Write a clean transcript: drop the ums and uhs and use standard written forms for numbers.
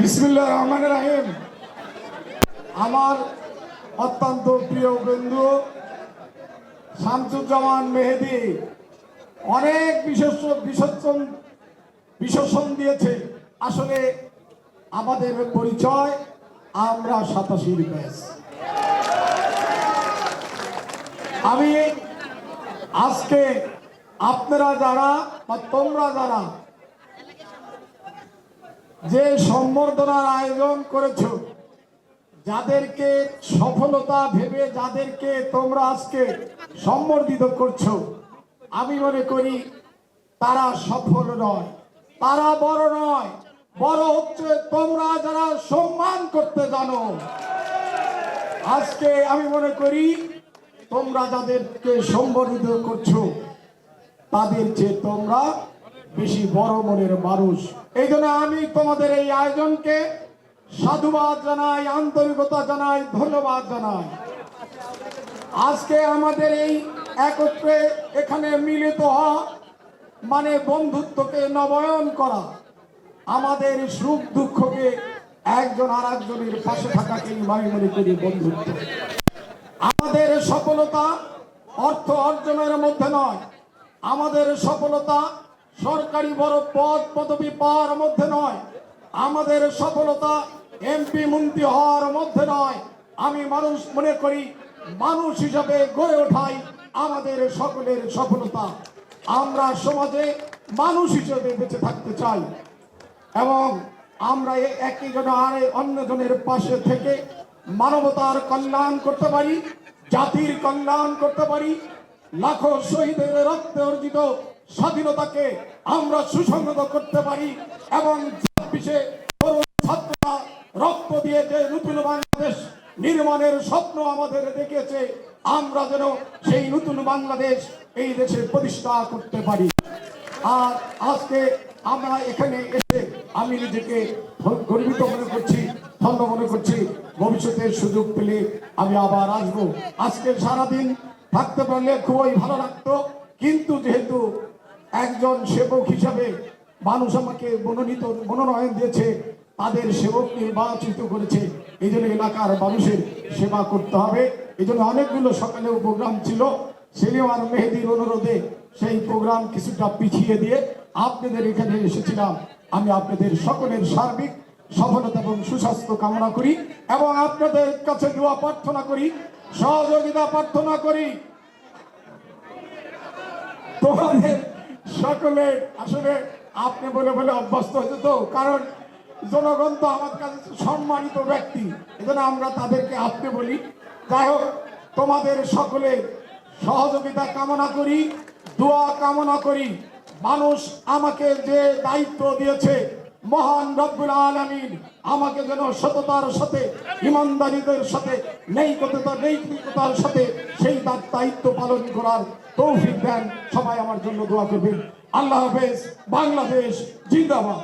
বিসমিল্লাহির রহমানির রহিম। আমার অত্যন্ত প্রিয় বন্ধু শামসুজ্জামান মেহেদী অনেক বিশেষণ দিয়েছে। আসলে আমাদের পরিচয়, আমরা 87 ব্যাচ। আমি আজকে আপনারা যারা বা তোমরা যারা যে সম্বর্ধনার আয়োজন করেছো, যাদেরকে সফলতা ভেবে যাদেরকে তোমরা আজকে সম্বর্ধিত করছো, আমি মনে করি তারা সফল নয়, তারা বড় নয়, বড় হচ্ছে তোমরা যারা সম্মান করতে জানো। আজকে আমি মনে করি তোমরা যাদেরকে সম্বর্ধিত করছো তাদের চেয়ে তোমরা বেশি বড় মনের মানুষ। এই জন্য আমি তোমাদের এই আয়োজনকে সাধুবাদ জানাই, আন্তরিকতা জানাই, ধন্যবাদ জানাই। আজকে আমাদের এই একত্রে এখানে মিলিত হওয়া মানে বন্ধুত্বকে নবায়ন করা, আমাদের সুখ দুঃখকে একজন আর একজনের পাশে থাকাকে আমি মনে করি বন্ধুত্ব। আমাদের সফলতা অর্থ অর্জনের মধ্যে নয়, আমাদের সফলতা সরকারি বড় পদ পদবি পাওয়ার মধ্যে নয়, আমাদের সফলতা এমপি মন্ত্রী হওয়ার মধ্যে নয়। আমি মানুষ মনে করি মানুষ হিসাবে গড়ে ওঠাই আমাদের সকলের সফলতা। আমরা সমাজে মানুষ হিসেবে বেঁচে থাকতে চাই এবং আমরা একই জন আর অন্যজনের পাশে থেকে মানবতার কল্যাণ করতে পারি, জাতির কল্যাণ করতে পারি। লাখো শহীদের রক্তে অর্জিত স্বাধীনতাকে আমরা সুসংহত করতে পারি এবং 26-এ ছাত্ররা রক্ত দিয়ে যে নতুন বাংলাদেশ নির্মাণের স্বপ্ন আমাদের দেখেছে, আমরা যেন সেই নতুন বাংলাদেশ এই দেশে প্রতিষ্ঠা করতে পারি। আর আজকে আমরা এখানে এসে আমি নিজেকে গর্বিত মনে করছি, ধন্য মনে করছি। ভবিষ্যতে সুযোগ পেলে আমি আবার আসবো। আজকে সারাদিন থাকতে পারলে খুবই ভালো লাগতো, কিন্তু যেহেতু একজন সেবক হিসাবে মানুষ আমাকে মনোনয়ন দিয়েছে, তাদের সেবক নির্বাচিত করেছে, এই জন্য এলাকার মানুষের সেবা করতে হবে। এই জন্য অনেকগুলো সকালেও প্রোগ্রাম ছিল, সেলিম আর মেহেদীর অনুরোধে সেই প্রোগ্রাম কিছুটা পিছিয়ে দিয়ে আপনাদের এখানে এসেছিলাম। আমি আপনাদের সকলের সার্বিক সফলতা এবং সুস্বাস্থ্য কামনা করি এবং আপনাদের কাছে দোয়া প্রার্থনা করি, সহযোগিতা প্রার্থনা করি। তোমাদের সকলের আসলে আপনি বলে বলে অভ্যস্ত হয়েছে তো, কারণ জনগণ তো আমার কাছে সম্মানিত ব্যক্তি, এজন্য আমরা তাদেরকে আপনি বলি। যাই হোক, তোমাদের সকলের সহযোগিতা কামনা করি, দোয়া কামনা করি। মানুষ আমাকে যে দায়িত্ব দিয়েছে, মহান রব্বুল আলামিন আমাকে যেন সততার সাথে, ইমানদারিতার সাথে, নৈতিকতার সাথে সেই দায়িত্ব পালন করার তৌফিক দেন। সবাই আমার জন্য দোয়া করবেন। আল্লাহ হাফেজ। বাংলাদেশ জিন্দাবাদ।